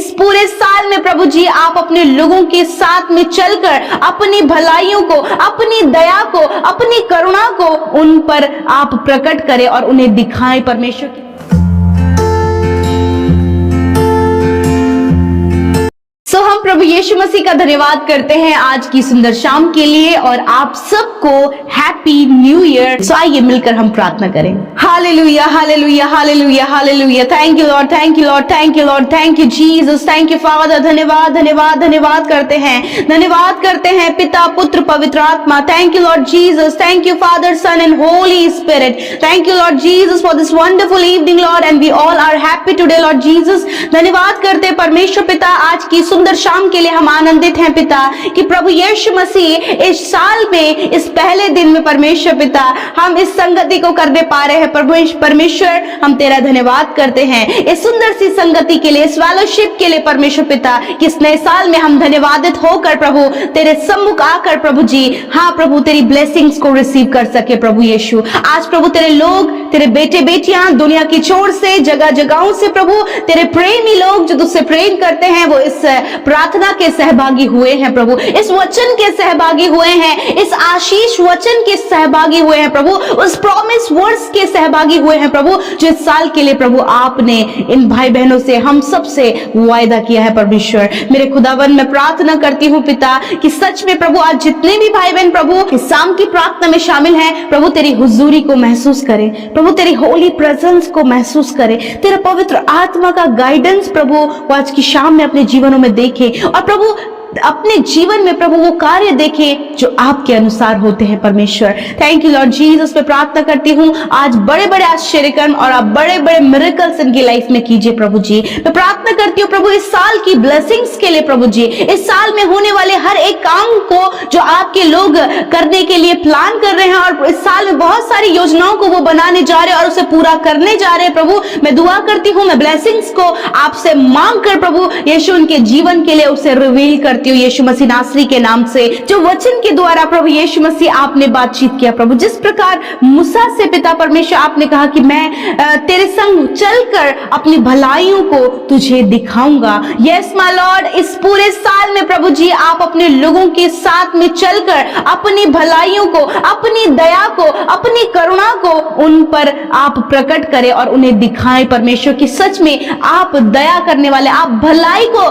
इस पूरे साल में प्रभु जी आप अपने लोगों के साथ में चलकर अपनी भलाइयों को, अपनी दया को, अपनी करुणा को उन पर आप प्रकट करें और उन्हें दिखाएं परमेश्वर की। हम प्रभु यीशु मसीह का धन्यवाद करते हैं आज की सुंदर शाम के लिए और आप सबको हैप्पी न्यू ईयर। सो आइए मिलकर हम प्रार्थना करें। Hallelujah, hallelujah, hallelujah, hallelujah. Thank you Lord, thank you Lord, thank you Lord, thank you Jesus, thank you father. धन्यवाद, धन्यवाद, धन्यवाद करते हैं, धन्यवाद करते हैं पिता, पुत्र, पवित्र आत्मा। Thank you Lord Jesus, thank you Father, Son and Holy Spirit. Thank you Lord Jesus for this wonderful evening Lord, and we all are happy today Lord Jesus. धन्यवाद करते हैं परमेश्वर पिता, आज की सुंदर शाम के लिए हम आनंदित हैं पिता कि प्रभु यीशु मसीह इस साल में, इस पहले दिन में परमेश्वर पिता हम इस संगति को करने पा रहे हैं। प्रभु परमेश्वर हम तेरा धन्यवाद करते हैं इस सुंदर सी संगति के लिए, इस फेलोशिप के लिए परमेश्वर पिता कि इस नए साल में हम धन्यवादित होकर प्रभु तेरे सम्मुख आकर प्रभु जी, हाँ प्रभु तेरी ब्लेसिंग्स को रिसीव कर सके। प्रभु यीशु आज प्रभु तेरे लोग, तेरे बेटे बेटियां दुनिया की छोर से, जगह जगहों से प्रभु तेरे प्रेमी लोग जो तुझसे प्रेम करते हैं वो इस प्रार्थना के सहभागी हुए हैं प्रभु, इस वचन के सहभागी हुए हैं, इस आशीष वचन के सहभागी हुए हैं प्रभु, उस प्रॉमिस वर्ड्स के सहभागी हुए हैं प्रभु जो इस साल के लिए प्रभु आपने इन भाई बहनों से, हम सब से वायदा किया है। परमेश्वर मेरे खुदावन मैं प्रार्थना करती हूँ पिता कि सच में प्रभु आज जितने भी भाई बहन प्रभु इस शाम की प्रार्थना में शामिल हैं प्रभु तेरी हुजूरी को महसूस करें, प्रभु तेरी होली प्रेजेंस को महसूस करें, तेरा पवित्र आत्मा का गाइडेंस प्रभु वो आज की शाम में अपने जीवनों में देखें और प्रभु अपने जीवन में प्रभु वो कार्य देखें जो आपके अनुसार होते हैं। परमेश्वर थैंक यू लॉर्ड जीसस, मैं प्रार्थना करती हूँ आज बड़े बड़े आश्चर्य कर्म और आप बड़े बड़े मिरेकल्स इनकी लाइफ में कीजिए प्रभु जी। मैं प्रार्थना करती हूँ प्रभु इस साल की ब्लेसिंग्स के लिए प्रभु जी, इस साल में होने वाले हर एक काम को जो आपके लोग करने के लिए प्लान कर रहे हैं और इस साल में बहुत सारी योजनाओं को वो बनाने जा रहे हैं और उसे पूरा करने जा रहे हैं प्रभु, मैं दुआ करती हूँ, मैं ब्लेसिंग्स को आपसे मांग कर प्रभु यीशु उनके जीवन के लिए उसे रिवील कर यीशु मसीह नासरी के नाम से, जो वचन के द्वारा प्रभु यीशु मसीह आपने बातचीत किया प्रभु, जिस प्रकार मूसा से पिता परमेश्वर आपने कहा कि मैं तेरे संग चलकर अपनी भलाइयों को तुझे दिखाऊंगा। यस माय लॉर्ड, इस पूरे साल में प्रभु जी आप अपने लोगों के साथ में चलकर अपनी भलाइयों को, अपनी दया को, अपनी करुणा को उन पर आप प्रकट करें और उन्हें दिखाएं परमेश्वर की सच में आप दया करने वाले, आप भलाई को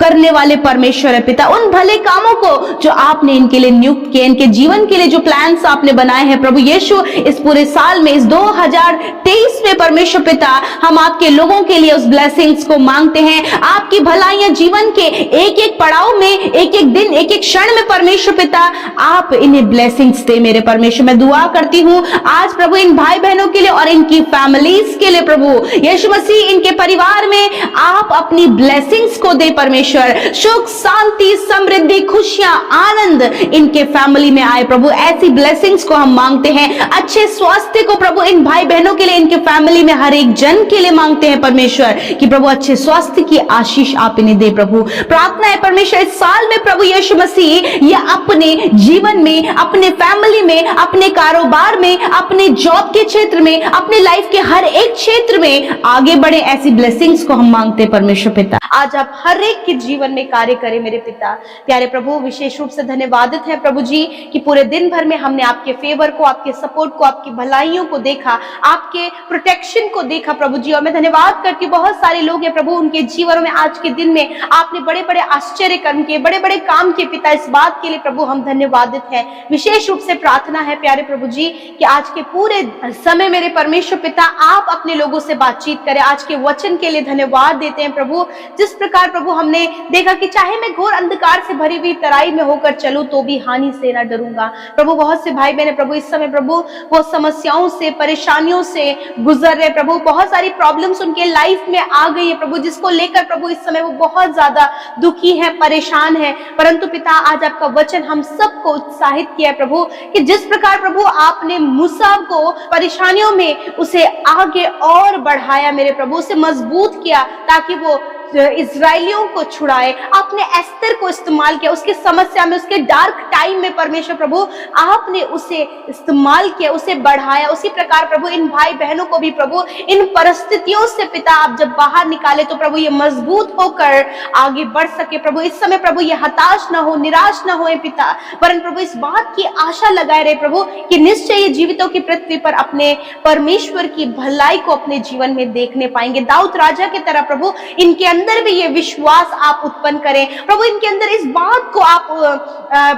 करने वाले परमेश्वर है पिता। उन भले कामों को जो आपने इनके लिए नियुक्त किए, इनके जीवन के लिए जो प्लान्स आपने बनाए हैं प्रभु यीशु इस पूरे साल में, इस 2023 में परमेश्वर पिता हम आपके लोगों के लिए उस ब्लेसिंग्स को मांगते हैं। आपकी भलाइयां जीवन के एक एक पड़ाव में, एक एक दिन, एक एक क्षण में परमेश्वर पिता आप इन्हें ब्लेसिंग्स दे मेरे परमेश्वर। मैं दुआ करती हूँ आज प्रभु इन भाई बहनों के लिए और इनकी फैमिलीज के लिए प्रभु यीशु मसीह इनके परिवार में आप अपनी ब्लेसिंग्स को दे परमेश्वर। सुख, शांति, समृद्धि, खुशियां, आनंद इनके फैमिली में आए प्रभु, ऐसी ब्लेसिंग्स को हम मांगते हैं। अच्छे स्वास्थ्य को प्रभु इन भाई बहनों के लिए, इनके फैमिली में हर एक जन के लिए मांगते हैं परमेश्वर कि प्रभु अच्छे स्वास्थ्य की आशीष आप इन्हें दे प्रभु। प्रार्थना है परमेश्वर इस साल में प्रभु यीशु मसीह ये अपने जीवन में, अपने फैमिली में, अपने कारोबार में, अपने जॉब के क्षेत्र में, अपने लाइफ के हर एक क्षेत्र में आगे बढ़े, ऐसी ब्लेसिंग्स को हम मांगते हैं परमेश्वर पिता। आज आप हर एक के जीवन में कार्य करें मेरे पिता। प्यारे प्रभु विशेष रूप से धन्यवादित है प्रभु जी कि पूरे दिन भर में हमने आपके फेवर को, आपके सपोर्ट को, आपकी भलाइयों को देखा, आपके प्रोटेक्शन को देखा प्रभु जी। और मैं धन्यवाद करती हूँ बहुत सारे लोग हैं प्रभु, उनके जीवन में आज के दिन में आपने बड़े बड़े आश्चर्य कर्म किए, बड़े बड़े काम किए पिता। इस बात के लिए प्रभु हम धन्यवादित है। विशेष रूप से प्रार्थना है प्यारे प्रभु जी कि आज के पूरे समय मेरे परमेश्वर पिता आप अपने लोगों से बातचीत करें। आज के वचन के लिए धन्यवाद देते हैं प्रभु। जिस प्रकार प्रभु हमने देखा कि चाहे मैं घोर अंधकार से भरी हुई तराई में होकर चलूं तो भी हानि से न डरूंगा प्रभु। बहुत से भाई बहन प्रभु इस समय प्रभु वो समस्याओं से, परेशानियों से गुजर रहे प्रभु, बहुत सारी प्रॉब्लम्स उनके लाइफ में आ गई है प्रभु, जिसको लेकर प्रभु इस समय वो बहुत ज्यादा दुखी है, परेशान है। परंतु पिता आज आपका वचन हम सबको उत्साहित किया प्रभु कि जिस प्रकार प्रभु आपने मूसा को परेशानियों में उसे आगे और बढ़ाया मेरे प्रभु, उसे मजबूत किया ताकि वो इजराइलियों को छुड़ाए, आपने एस्तर को इस्तेमाल किया, उसकी समस्या में, उसके डार्क टाइम में परमेश्वर प्रभु आपने उसे इस्तेमाल किया, उसे बढ़ाया। उसी प्रकार प्रभु इन भाई बहनों को भी प्रभु इन परिस्थितियों से पिता आप जब बाहर निकाले तो प्रभु ये मजबूत होकर आगे बढ़ सके। प्रभु इस समय प्रभु ये हताश ना हो, निराश ना हो पिता, वरन प्रभु इस बात की आशा लगाए रहे प्रभु कि निश्चय ये जीवितों की पृथ्वी पर अपने परमेश्वर की भलाई को अपने जीवन में देखने पाएंगे। दाऊद राजा की तरह प्रभु इनके अंदर भी ये विश्वास आप उत्पन्न करें प्रभु, इनके अंदर इस बात को आप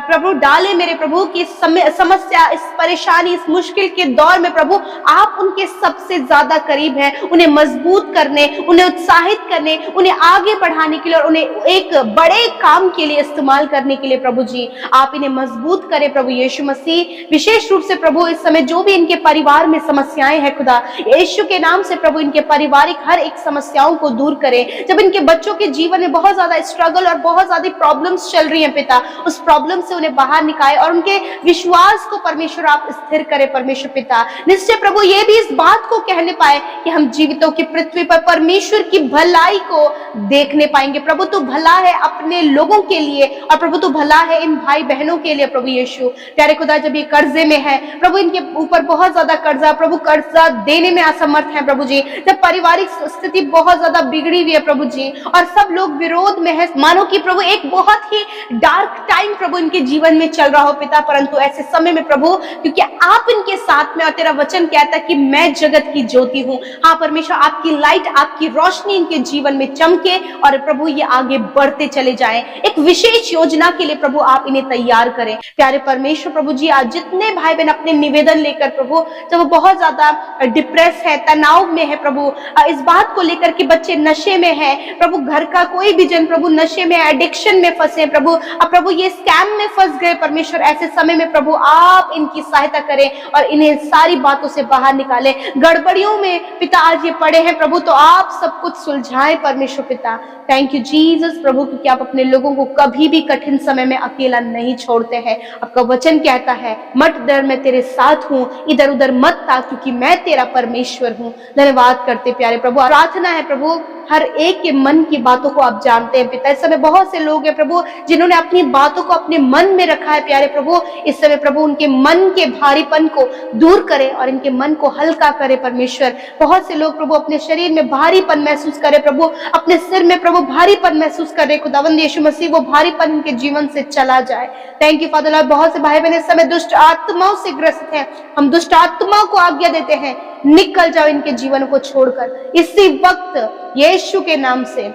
प्रभु डाले मेरे प्रभु की समस्या, इस परेशानी, इस मुश्किल के दौर में प्रभु आप उनके सबसे ज्यादा करीब हैं, उन्हें मजबूत करने, उन्हें उत्साहित करने, उन्हें आगे बढ़ाने के लिए और उन्हें एक बड़े काम के लिए इस्तेमाल करने के लिए प्रभु जी आप इन्हें मजबूत करें प्रभु यीशु मसीह। विशेष रूप से प्रभु इस समय जो भी इनके परिवार में समस्याएं हैं खुदा यीशु के नाम से प्रभु इनके पारिवारिक हर एक समस्याओं को दूर करें। जब इनके बच्चों के जीवन में बहुत ज्यादा स्ट्रगल और बहुत ज्यादा प्रॉब्लम्स चल रही हैं पिता, उस प्रॉब्लम से उन्हें बाहर निकाले और उनके विश्वास को परमेश्वर आप स्थिर करें परमेश्वर पिता। निश्चय प्रभु ये भी इस बात को कहने पाए कि हम जीवितों की पृथ्वी पर परमेश्वर की भलाई को देखने पाएंगे। प्रभु तू भला है अपने लोगों के लिए और प्रभु तू भला है इन भाई बहनों के लिए प्रभु यीशु। प्यारे खुदा जब ये कर्जे में है प्रभु, इनके ऊपर बहुत ज्यादा कर्जा प्रभु, कर्जा देने में असमर्थ है प्रभु जी, जब पारिवारिक स्थिति बहुत ज्यादा बिगड़ी हुई है प्रभु जी और सब लोग विरोध में है, मानो कि प्रभु एक बहुत ही डार्क टाइम प्रभु इनके जीवन में चल रहा हो पिता, परंतु ऐसे समय में प्रभु क्योंकि आप इनके साथ में और तेरा वचन कहता है कि मैं जगत की ज्योति हूँ। हाँ परमेश्वर आपकी लाइट, आपकी रोशनी इनके जीवन में चमके और प्रभु ये आगे बढ़ते चले जाएं। एक विशेष योजना के लिए प्रभु आप इन्हें तैयार करें। प्यारे परमेश्वर प्रभु जी आज जितने भाई बहन अपने निवेदन लेकर प्रभु जब वो बहुत ज्यादा डिप्रेस है, तनाव में है प्रभु, इस बात को लेकर कि बच्चे नशे में है प्रभु, घर का कोई भी जन प्रभु नशे में, एडिक्शन में फंसे प्रभु, अब प्रभु ये स्कैम में फंस गए परमेश्वर, ऐसे समय में प्रभु आप इनकी सहायता करें और इन्हें सारी बातों से बाहर निकालें। गड़बड़ियों में पिता आज ये पड़े हैं प्रभु, तो आप सब कुछ सुलझाएं परमेश्वर पिता। थैंक यू जीसस प्रभु, क्योंकि आप अपने लोगों को कभी भी कठिन समय में अकेला नहीं छोड़ते हैं। आपका वचन कहता है मत डर, मैं तेरे साथ हूँ, इधर उधर मत ताक क्योंकि मैं तेरा परमेश्वर हूँ। धन्यवाद करते प्यारे प्रभु। प्रार्थना है प्रभु हर एक के मन की बातों को आप जानते हैं पिता। इस समय बहुत से लोग हैं प्रभु जिन्होंने अपनी बातों को अपने मन में रखा है प्यारे प्रभु, इस समय प्रभु उनके मन के भारीपन को दूर करे और इनके मन को हल्का करे परमेश्वर। बहुत से लोग प्रभु अपने शरीर में भारीपन महसूस करे प्रभु, अपने सिर में प्रभु भारीपन महसूस करे खुदावंद यीशु मसीह, वो भारीपन इनके जीवन से चला जाए। Thank you father Lord. बहुत से भाई बहन इस समय दुष्ट आत्माओं से ग्रसित हैं, हम दुष्ट आत्माओं को आज्ञा देते हैं निकल जाओ इनके जीवन को छोड़कर इसी वक्त यीशु के नाम से।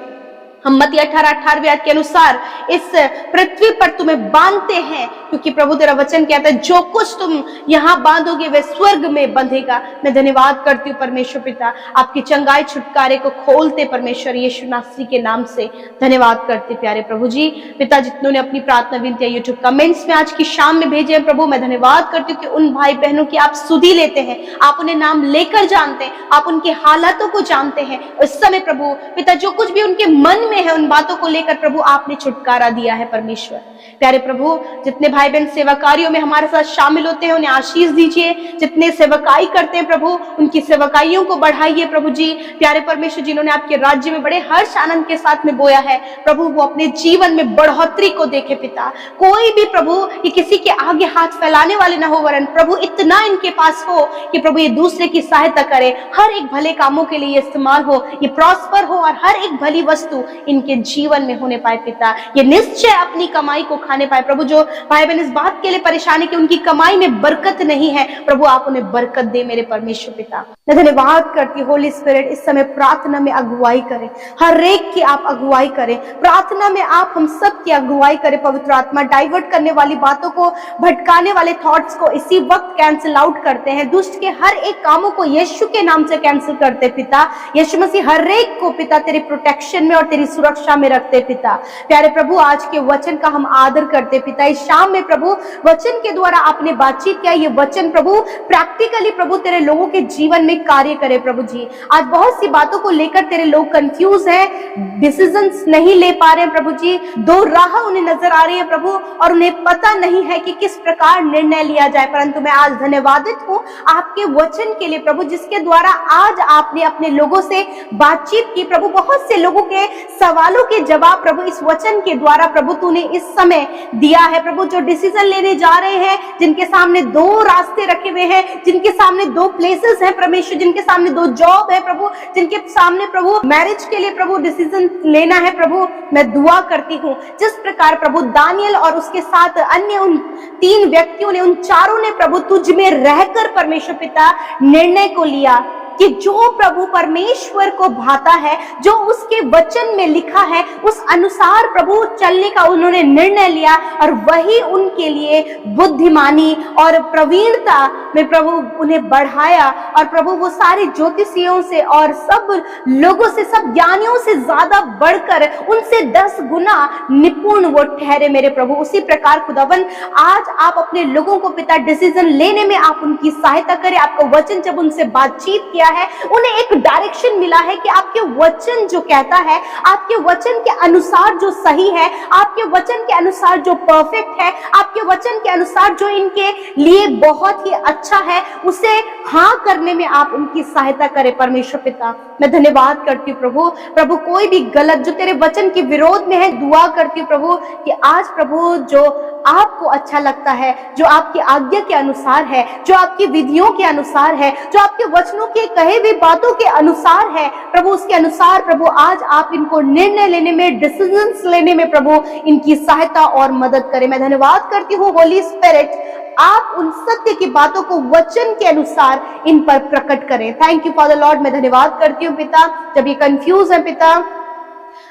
हम मत्ती 18:18 के अनुसार इस पृथ्वी पर तुम्हें बांधते हैं क्योंकि प्रभु तेरा वचन कहता है जो कुछ तुम यहाँ बांधोगे वे स्वर्ग में बंधेगा। मैं धन्यवाद करती हूँ परमेश्वर पिता, आपकी चंगाई छुटकारे को खोलते परमेश्वर यीशु नासरी के नाम से धन्यवाद करते प्यारे प्रभु जी। पिता जितनों ने अपनी प्रार्थना विनती यूट्यूब कमेंट्स में आज की शाम में भेजे हैं प्रभु, मैं धन्यवाद करती हूँ कि उन भाई बहनों की आप सुधि लेते हैं, आप उन्हें नाम लेकर जानते हैं, आप उनके हालातों को जानते हैं। इस समय प्रभु पिता जो कुछ भी उनके मन है उन बातों को लेकर प्रभु आपने छुटकारा दिया है परमेश्वर। प्यारे प्रभु जितने भाई बहन सेवा कार्यों में हमारे साथ शामिल होते हैं उन्हें आशीष दीजिए, जितने सेवकाई करते हैं प्रभु उनकी सेवकाइयों को बढ़ाइए प्रभु जी। प्यारे परमेश्वर जिन्होंने आपके राज्य में बड़े हर्ष आनंद के साथ में बोया है प्रभु वो अपने जीवन में बढ़ोतरी को देखे पिता। कोई भी प्रभु ये किसी के आगे हाथ फैलाने वाले ना हो, वरन प्रभु इतना इनके पास हो कि प्रभु ये दूसरे की सहायता करे, हर एक भले कामों के लिए इस्तेमाल हो, ये प्रॉस्पर हो और हर एक भली वस्तु इनके जीवन में होने पाए पिता। ये निश्चय अपनी कमाई को खाने पाए प्रभु। जो भाई बहन इस बात के लिए परेशानी कि उनकी कमाई में बरकत नहीं है प्रभु आप उन्हें बरकत दे मेरे परमेश्वर पिता। मैं धन्यवाद करती हूँ होली स्पिरिट इस समय प्रार्थना में अगुवाई करें, हर एक की आप अगुवाई करें, प्रार्थना में आप हम सब की अगुवाई करें। पवित्र आत्मा डाइवर्ट करने वाली बातों को, भटकाने वाले थॉट्स को इसी वक्त कैंसिल आउट करते हैं। दुष्ट के हर एक कामों को यीशु के नाम से कैंसिल करते पिता। यीशु मसीह हर एक को पिता तेरे प्रोटेक्शन में और तेरी सुरक्षा में रखते पिता। प्यारे प्रभु आज के वचन का हम आदर करते पिता। इस शाम में प्रभु वचन के द्वारा आपने बातचीत किया, ये वचन प्रभु प्रैक्टिकली प्रभु तेरे लोगों के जीवन में कार्य करे प्रभु जी। आज बहुत सी बातों को लेकर तेरे लोग कंफ्यूज हैं, डिसीजंस नहीं ले पा रहे हैं प्रभु जी, दो राह उन्हें नजर आ रही है प्रभु और उन्हें पता नहीं है कि किस प्रकार निर्णय लिया जाए। परंतु मैं आज धन्यवादित हूँ आपके वचन के लिए प्रभु, जिसके द्वारा आज आपने अपने लोगों से बातचीत की प्रभु। बहुत से लोगों के सवालों के जवाब प्रभु इस वचन के द्वारा प्रभु तूने इस समय दिया है। प्रभु जो डिसीजन लेने जा रहे हैं, जिनके सामने 2 रास्ते रखे हुए हैं, जिनके सामने 2 प्लेसेस हैं परमेश्वर, जिनके सामने 2 जॉब है प्रभु, जिनके सामने प्रभु मैरिज के लिए प्रभु डिसीजन लेना है प्रभु, मैं दुआ करती हूँ जिस प्रकार प्रभु दानियल और उसके साथ अन्य उन 3 व्यक्तियों ने, उन चारों ने प्रभु तुझ में रहकर परमेश्वर पिता निर्णय को लिया कि जो प्रभु परमेश्वर को भाता है, जो उसके वचन में लिखा है, उस अनुसार प्रभु चलने का उन्होंने निर्णय लिया और वही उनके लिए बुद्धिमानी और प्रवीणता में प्रभु उन्हें बढ़ाया। और प्रभु वो सारे ज्योतिषियों से और सब लोगों से, सब ज्ञानियों से ज्यादा बढ़कर उनसे 10 गुना निपुण वो ठहरे मेरे प्रभु। उसी प्रकार खुदावन आज आप अपने लोगों को पिता डिसीजन लेने में आप उनकी सहायता करें। आपका वचन जब उनसे बातचीत किया है, उन्हें एक डायरेक्शन मिला है कि आपके वचन जो कहता है, आपके वचन के अनुसार जो सही है, आपके वचन के अनुसार जो परफेक्ट है, आपके वचन के अनुसार जो इनके लिए बहुत ही अच्छा है, उसे हाँ करने में आप उनकी सहायता करें परमेश्वर पिता। मैं धन्यवाद करती हूँ प्रभु। प्रभु कोई भी गलत जो तेरे वचन के विरोध में है, दुआ करती हूँ प्रभु कि आज प्रभु जो आपको अच्छा लगता है, जो आपकी आज्ञा के अनुसार है, जो आपकी विधियों के अनुसार है, जो आपके वचनों के कहे हुए बातों के अनुसार है प्रभु, उसके अनुसार प्रभु आज आप इनको निर्णय लेने में, डिसीजंस लेने में प्रभु इनकी सहायता और मदद करें। मैं धन्यवाद करती हूँ होली स्पिरिट, आप उन सत्य की बातों को वचन के अनुसार इन पर प्रकट करें। Thank you father Lord. मैं धन्यवाद करती हूँ पिता, जब ये कंफ्यूज है पिता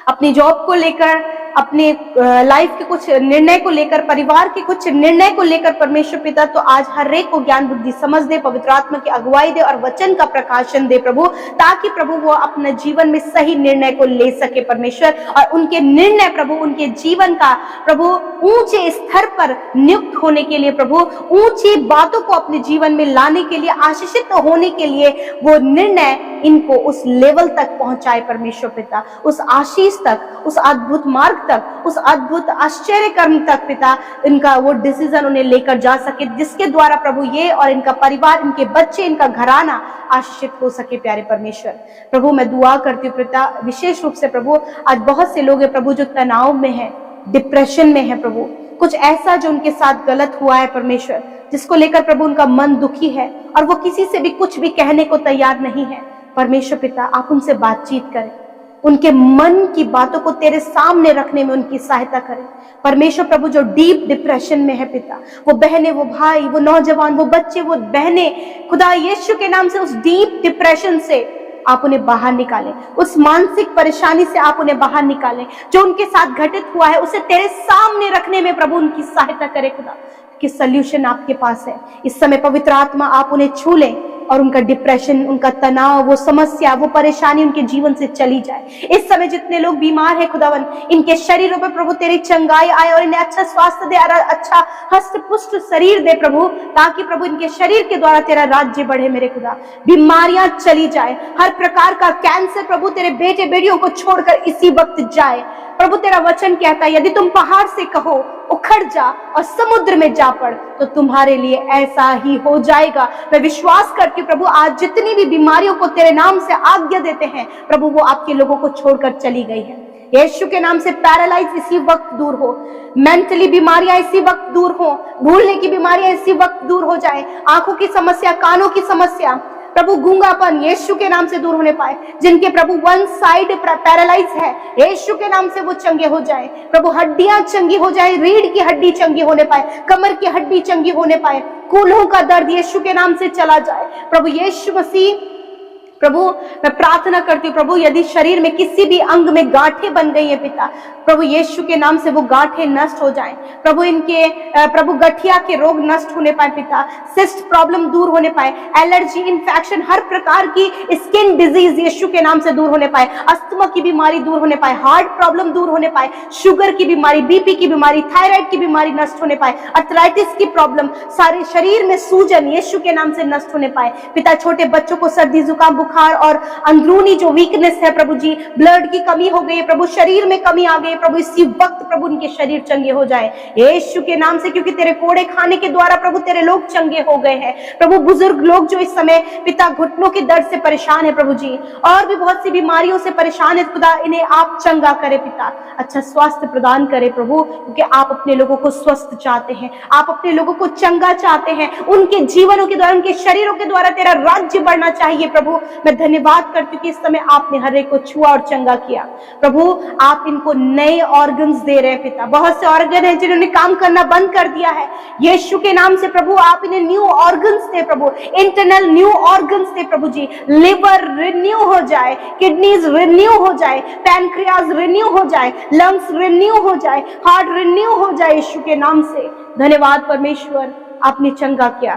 अपनी जॉब को लेकर, अपने लाइफ के कुछ निर्णय को लेकर, परिवार के कुछ निर्णय को लेकर परमेश्वर पिता, तो आज हर एक को ज्ञान बुद्धि समझ दे, पवित्र आत्मा की अगुवाई दे और वचन का प्रकाशन दे प्रभु, ताकि प्रभु वो अपने जीवन में सही निर्णय को ले सके परमेश्वर, और उनके निर्णय प्रभु उनके जीवन का प्रभु ऊंचे स्तर पर नियुक्त होने के लिए प्रभु, ऊंची बातों को अपने जीवन में लाने के लिए, आशीषित होने के लिए वो निर्णय इनको उस लेवल तक पहुंचाए परमेश्वर पिता, उस आशीष तक, उस अद्भुत मार्ग तक, उस अद्भुत आश्चर्य कर्म तक पिता, इनका वो डिसीजन उन्हें लेकर जा सके, जिसके द्वारा प्रभु ये और इनका परिवार, इनके बच्चे, इनका घराना आशीषित हो सके। प्यारे परमेश्वर प्रभु, मैं दुआ करती हूँ पिता, विशेष रूप से प्रभु आज बहुत से लोग हैं प्रभु जो तनाव में है, डिप्रेशन में है प्रभु, कुछ ऐसा जो उनके साथ गलत हुआ है परमेश्वर, जिसको लेकर प्रभु उनका मन दुखी है और वो किसी से भी कुछ भी कहने को तैयार नहीं है परमेश्वर पिता, आप उनसे बातचीत करें, उनके मन की बातों को तेरे सामने रखने में उनकी सहायता करें परमेश्वर प्रभु। जो डीप डिप्रेशन में है पिता, वो बहनें, वो भाई, वो नौजवान, वो बच्चे, वो बहनें, खुदा यीशु के नाम से उस डीप डिप्रेशन से आप उन्हें बाहर निकालें, उस मानसिक परेशानी से आप उन्हें बाहर निकालें, जो उनके साथ घटित हुआ है उसे तेरे सामने रखने में प्रभु उनकी सहायता करे खुदा, कि सल्यूशन आपके पास है। इस समय पवित्र आत्मा आप उन्हें छू लें और उनका डिप्रेशन, उनका तनाव, वो समस्या, वो परेशानी उनके जीवन से चली जाए। इस समय जितने लोग बीमार हैं खुदावन, इनके शरीरों पर प्रभु तेरी चंगाई आए और इन्हें अच्छा स्वास्थ्य दे, अच्छा हस्त पुष्ट शरीर दे प्रभु, ताकि प्रभु इनके शरीर के द्वारा तेरा राज्य बढ़े मेरे खुदा, बीमारियां चली जाए, हर प्रकार का कैंसर प्रभु तेरे बेटे बेटियों को छोड़कर इसी वक्त जाए प्रभु। तेरा वचन कहता है यदि तुम पहाड़ से कहो उखड़ जा और समुद्र में जा पड़, तो तुम्हारे लिए ऐसा ही हो जाएगा। मैं विश्वास करती हूँ प्रभु, आज जितनी भी बीमारियों को तेरे नाम से आज्ञा देते हैं प्रभु, वो आपके लोगों को छोड़कर चली गई है। यीशु के नाम से पैरालाइज इसी वक्त दूर हो, मेंटली बीमारियां इसी वक्त दूर हो, भूलने की बीमारियां इसी वक्त दूर हो जाए, आंखों की समस्या, कानों की समस्या प्रभु, गूंगापन यीशु के नाम से दूर होने पाए, जिनके प्रभु वन साइड पैरालाइज है यीशु के नाम से वो चंगे हो जाए प्रभु, हड्डियां चंगी हो जाए, रीढ़ की हड्डी चंगी होने पाए, कमर की हड्डी चंगी होने पाए, कूल्हों का दर्द यीशु के नाम से चला जाए प्रभु। यीशु मसीह प्रभु मैं प्रार्थना करती हूँ प्रभु, यदि शरीर में किसी भी अंग में गांठें बन गई है पिता, प्रभु यीशु के नाम से वो गांठें नष्ट हो जाएं प्रभु, इनके प्रभु गठिया के रोग नष्ट होने पाए पिता, सिस्ट प्रॉब्लम दूर होने पाए, एलर्जी, इन्फेक्शन, हर प्रकार की स्किन डिजीज यीशु के नाम से दूर होने पाए, अस्थमा की बीमारी दूर होने पाए, हार्ट प्रॉब्लम दूर होने पाए, शुगर की बीमारी, बीपी की बीमारी, थायराइड की बीमारी नष्ट होने पाए, अर्थराइटिस की प्रॉब्लम, सारे शरीर में सूजन यीशु के नाम से नष्ट होने पाए पिता। छोटे बच्चों को सर्दी जुकाम बुखार और अंदरूनी जो वीकनेस है प्रभु जी, ब्लड की कमी हो गई है प्रभु, शरीर में कमी आ गई प्रभु, इसी वक्त प्रभु उनके शरीर चंगे हो जाए यीशु के नाम से, क्योंकि तेरे कोड़े खाने के द्वारा प्रभु तेरे लोग चंगे हो गए हैं प्रभु। बुजुर्ग लोग जो इस समय पिता घुटनों के दर्द से परेशान है प्रभु जी, और भी बहुत सी बीमारियों से परेशान है खुदा, इन्हें आप चंगा करे पिता, अच्छा स्वास्थ्य प्रदान करे प्रभु, क्योंकि आप अपने लोगों को स्वस्थ चाहते हैं, आप अपने लोगों को चंगा चाहते हैं, उनके जीवनों के द्वारा, उनके शरीरों के द्वारा तेरा राज्य बढ़ना चाहिए प्रभु। मैं धन्यवाद करती हूँ कि इस समय आपने हर एक को छुआ और चंगा किया प्रभु। आप इनको नए ऑर्गन्स दे रहे हैं पिता, बहुत से ऑर्गन है जिन्होंने काम करना बंद कर दिया है, यीशु के नाम से प्रभु आप इन्हें न्यू ऑर्गन्स दे प्रभु, इंटरनल न्यू ऑर्गन्स दे प्रभु जी, लिवर रिन्यू हो जाए, किडनीज रिन्यू हो जाए, पैनक्रियाज रिन्यू हो जाए, लंग्स रिन्यू हो जाए, हार्ट रिन्यू हो जाए यीशु के नाम से। धन्यवाद परमेश्वर, आपने चंगा किया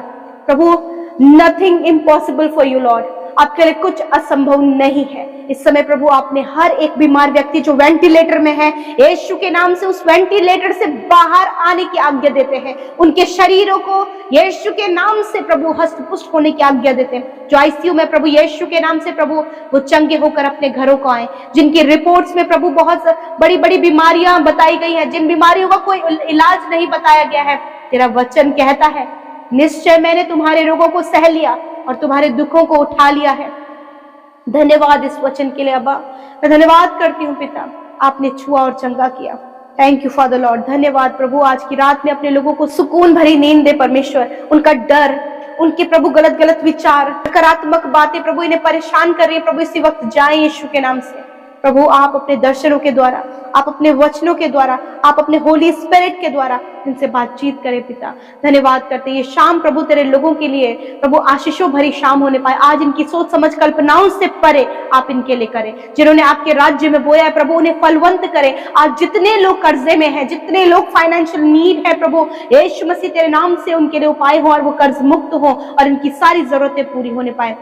प्रभु। Nothing impossible for you Lord, आपके लिए कुछ असंभव नहीं है। इस समय प्रभु आपने हर एक बीमार व्यक्ति जो वेंटिलेटर में है, यीशु के नाम से उस वेंटिलेटर से बाहर आने की आज्ञा देते हैं, उनके शरीरों को यीशु के नाम से प्रभु हष्ट-पुष्ट होने की आज्ञा देते हैं। जो आईसीयू में प्रभु यीशु के नाम से प्रभु वो चंगे होकर अपने घरों को आए, जिनकी रिपोर्ट्स में प्रभु बहुत बड़ी बड़ी बीमारियां बताई गई है, जिन बीमारियों का कोई इलाज नहीं बताया गया है, तेरा वचन कहता है निश्चय मैंने तुम्हारे रोगों को सह लिया और तुम्हारे दुखों को उठा लिया है। धन्यवाद इस वचन के लिए अब्बा, मैं धन्यवाद करती हूँ पिता, आपने छुआ और चंगा किया। Thank you father Lord. धन्यवाद प्रभु, आज की रात में अपने लोगों को सुकून भरी नींद दे परमेश्वर। उनका डर, उनके प्रभु गलत गलत विचार, नकारात्मक बातें प्रभु इन्हें परेशान कर रही है प्रभु, इसी वक्त जाए यीशु के नाम से प्रभु। आप अपने दर्शनों के द्वारा, आप अपने वचनों के द्वारा, आप अपने होली स्पिरिट के द्वारा इनसे बातचीत करें पिता। धन्यवाद करते ये शाम प्रभु तेरे लोगों के लिए प्रभु आशीषों भरी शाम होने पाए। आज इनकी सोच समझ कल्पनाओं से परे आप इनके लिए करें, जिन्होंने आपके राज्य में बोया है प्रभु उन्हें फलवंत करें। आज जितने लोग कर्जे में हैं, जितने लोग फाइनेंशियल नीड है प्रभु, यीशु मसीह तेरे नाम से उनके लिए उपाय हो और वो कर्ज मुक्त हो और इनकी सारी जरूरतें पूरी होने पाए।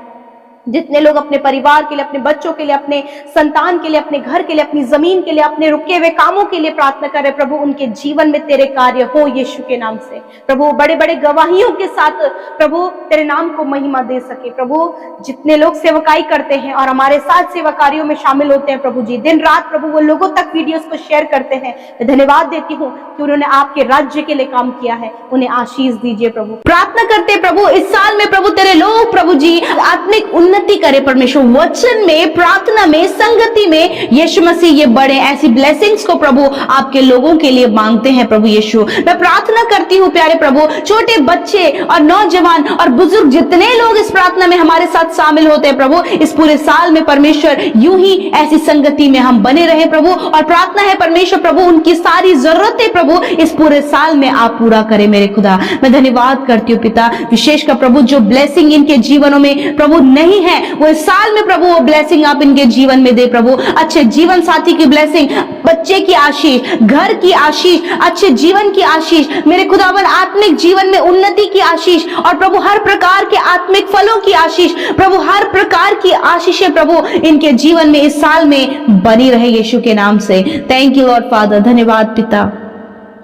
जितने लोग अपने परिवार के लिए, अपने बच्चों के लिए, अपने संतान के लिए, अपने घर के लिए, अपनी जमीन के लिए, अपने रुके हुए कामों के लिए प्रार्थना कर रहे प्रभु, उनके जीवन में तेरे कार्य हो यीशु के नाम से प्रभु। बड़े बड़े गवाहियों के साथ प्रभु तेरे नाम को महिमा दे सके प्रभु। जितने लोग सेवकाई करते हैं और हमारे साथ सेवा कार्यों में शामिल होते हैं प्रभु जी, दिन रात प्रभु वो लोगों तक वीडियोस को शेयर करते हैं, मैं धन्यवाद देती हूँ कि उन्होंने आपके राज्य के लिए काम किया है। उन्हें आशीष दीजिए प्रभु। प्रार्थना करते प्रभु इस साल में प्रभु तेरे लोग प्रभु जी आत्मिक उन्नति करे परमेश्वर, वचन में, प्रार्थना में, संगति में यीशु मसीह ये बड़े ऐसी ब्लेसिंग्स को प्रभु आपके लोगों के लिए मांगते हैं प्रभु यीशु। मैं प्रार्थना करती हूँ प्यारे प्रभु, छोटे बच्चे और नौजवान और बुजुर्ग जितने लोग इस प्रार्थना में हमारे साथ शामिल होते हैं प्रभु, इस पूरे साल में परमेश्वर यूं ही ऐसी संगति में हम बने रहे प्रभु। और प्रार्थना है परमेश्वर प्रभु उनकी सारी जरूरतें प्रभु इस पूरे साल में आप पूरा करें मेरे खुदा। मैं धन्यवाद करती हूँ पिता, विशेषकर प्रभु जो ब्लेसिंग इनके जीवनों में प्रभु नहीं है, वो इस साल में प्रभु वो ब्लेसिंग आप इनके जीवन में दे प्रभु। अच्छे जीवन साथी की ब्लेसिंग, बच्चे की आशीष, घर की आशीष, अच्छे जीवन की आशीष मेरे खुदावन, आत्मिक जीवन में उन्नति की आशीष और प्रभु हर प्रकार के आत्मिक फलों की आशीष प्रभु, हर प्रकार की आशीषें प्रभु इनके जीवन में इस साल में बनी रहे यीशु के नाम से। Thank you Lord father. धन्यवाद पिता।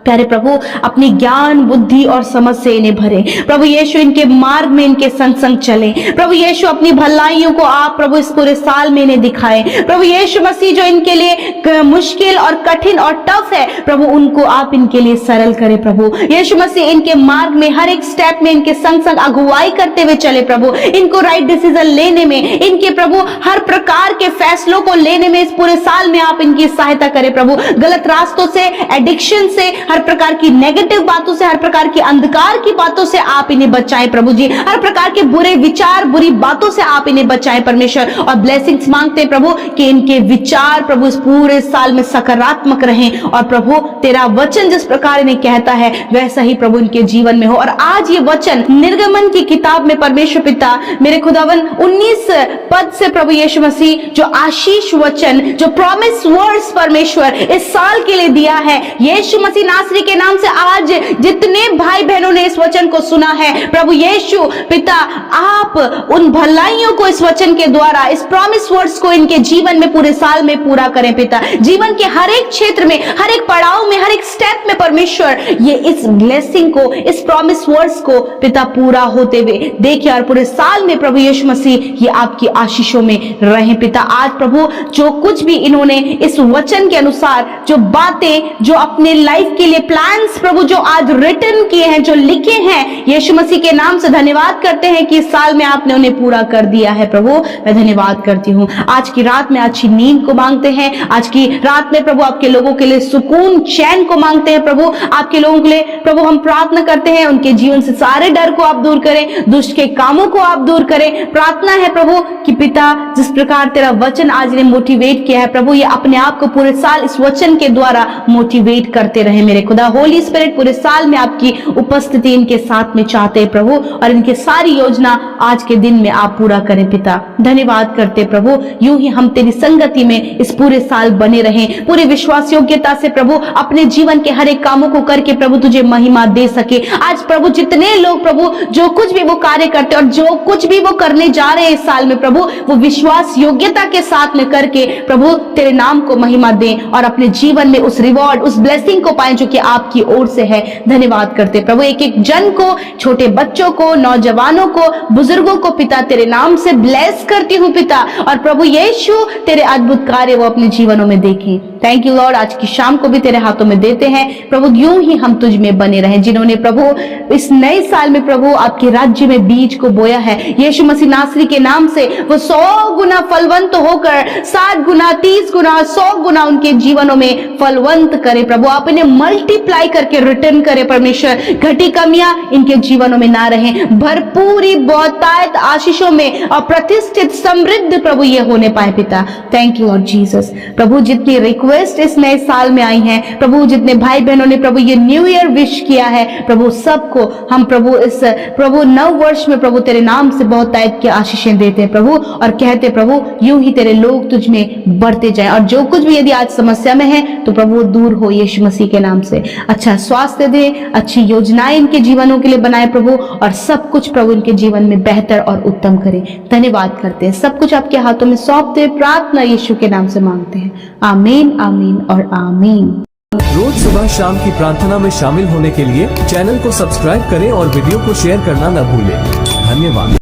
प्यारे प्रभु अपनी ज्ञान, बुद्धि और समझ से इन्हें भरे प्रभु यीशु, इनके मार्ग में इनके संग संग चले प्रभु यीशु। अपनी भलाइयों को आप प्रभु इस पूरे साल में इन्हें दिखाए प्रभु यीशु मसीह। जो इनके लिए मुश्किल और कठिन और टफ है प्रभु, उनको आप इनके लिए सरल करें प्रभु यीशु मसीह। इनके मार्ग में हर एक स्टेप में इनके संग संग अगुवाई करते हुए चले प्रभु, इनको राइट डिसीजन लेने में, इनके प्रभु हर प्रकार के फैसलों को लेने में इस पूरे साल में आप इनकी सहायता करें प्रभु। गलत रास्तों से, एडिक्शन से, हर प्रकार की नेगेटिव बातों से, हर प्रकार की अंधकार की बातों से आप इन्हें बचाएं प्रभु जी। हर प्रकार के बुरे विचार, बुरी बातों से आप इन्हें बचाएं परमेश्वर। और ब्लेसिंग्स मांगते प्रभु कि इनके विचार प्रभु इस पूरे साल में सकारात्मक रहें और प्रभु तेरा वचन जिस प्रकार इन्हें कहता है वैसा ही प्रभु इनके जीवन में हो। और आज ये वचन निर्गमन की किताब में परमेश्वर पिता मेरे खुदावन 19 पद से प्रभु यीशु मसीह जो आशीष वचन, जो प्रॉमिस वर्ड्स परमेश्वर इस साल के लिए दिया है, यीशु मसीह ना नासरी के नाम से आज जितने भाई बहनों ने इस वचन को सुना है, प्रभु यीशु पिता, आप उन भलाइयों को इस वचन के द्वारा, इस प्रॉमिस वर्ड्स को इनके जीवन में पूरे साल में पूरा करें पिता। जीवन के हर एक क्षेत्र में, हर एक पड़ाव में, हर एक स्टेप में परमेश्वर ये इस ब्लेसिंग को, इस प्रॉमिस वर्ड्स को पिता पूरा होते हुए देखिए, और पूरे साल में प्रभु यीशु मसीह ये आपकी आशीषों में रहें पिता। आज प्रभु जो कुछ भी इन्होंने इस वचन के अनुसार जो बातें, जो अपने लाइफ के लिए प्लान्स प्रभु जो आज रिटन किए हैं, जो लिखे हैं, यीशु मसीह के नाम से धन्यवाद करते हैं कि इस साल में आपने उन्हें पूरा कर दिया है। प्रभु मैं धन्यवाद करती हूँ। आज की रात में अच्छी नींद को मांगते हैं, आज की रात में प्रभु आपके लोगों के लिए सुकून, चैन को मांगते हैं। प्रभु आपके लोगों के लिए प्रभु हम प्रार्थना करते हैं, उनके जीवन से सारे डर को आप दूर करें, दुष्ट के कामों को आप दूर करें। प्रार्थना है प्रभु कि पिता, जिस प्रकार तेरा वचन आज ने मोटिवेट किया है प्रभु, ये अपने आप को पूरे साल इस वचन के द्वारा मोटिवेट करते रहे मेरे खुदा। होली स्पिरिट पूरे साल में आपकी उपस्थिति इनके साथ में चाहते हैं प्रभु, और इनकी सारी योजना आज के दिन में आप पूरा करें पिता। धन्यवाद करते प्रभु, यूं ही हम तेरी संगति में इस पूरे साल बने रहें, पूरी विश्वास योग्यता से प्रभु अपने जीवन के हर एक कामों को करके प्रभु तुझे महिमा दे सके। आज प्रभु जितने लोग प्रभु जो कुछ भी वो कार्य करते और जो कुछ भी वो करने जा रहे हैं इस साल में प्रभु, वो विश्वास योग्यता के साथ में करके प्रभु तेरे नाम को महिमा दें और अपने जीवन में उस रिवॉर्ड, उस ब्लेसिंग को पाएं जो कि आपकी ओर से है। धन्यवाद करते प्रभु, एक एक जन को, छोटे बच्चों को, नौजवानों को, बुजुर्गों को पिता तेरे नाम से ब्लेस करती हूँ पिता, और प्रभु यीशु तेरे अद्भुत कार्य वो अपने जीवनों में देखें। Thank you Lord. आज की शाम को भी तेरे हाथों में देते हैं प्रभु, यूं ही हम तुझ में बने रहें। जिन्होंने प्रभु इस नए साल में प्रभु आपके राज्य में बीज को बोया है, यीशु मसीह नासरी के नाम से वो 100 गुना फलवंत होकर 60 गुना, 30 गुना, 100 गुना उनके जीवनों में फलवंत करे प्रभु। आप इन्हें मल्टीप्लाई करके रिटर्न करे परमेश्वर। घटी कमियां इनके जीवनों में ना रहे, भरपूरी बहुतायत आशीषों में और प्रतिष्ठित समृद्ध प्रभु ये होने पाए पिता। Thank you Lord Jesus. प्रभु जितनी रिक्वेस्ट इस नए साल में आई हैं प्रभु, जितने भाई बहनों ने प्रभु ये न्यू ईयर विश किया है प्रभु, सबको हम प्रभु इस प्रभु नव वर्ष में प्रभु तेरे नाम से बहुत तायत की आशीषें देते हैं प्रभु, और कहते प्रभु यूं ही तेरे लोग तुझ में बढ़ते जाएं, और जो कुछ भी यदि आज समस्या में है तो प्रभु दूर हो यीशु मसीह के नाम से। अच्छा स्वास्थ्य दे, अच्छी योजनाएं इनके जीवनों के लिए बनाए प्रभु, और सब कुछ प्रभु इनके जीवन में बेहतर और उत्तम करे। धन्यवाद करते हैं, सब कुछ आपके हाथों में सौंपते, प्रार्थना यीशु के नाम से मांगते हैं। आमीन, आमीन और आमीन। रोज सुबह शाम की प्रार्थना में शामिल होने के लिए चैनल को सब्सक्राइब करें और वीडियो को शेयर करना न भूलें। धन्यवाद।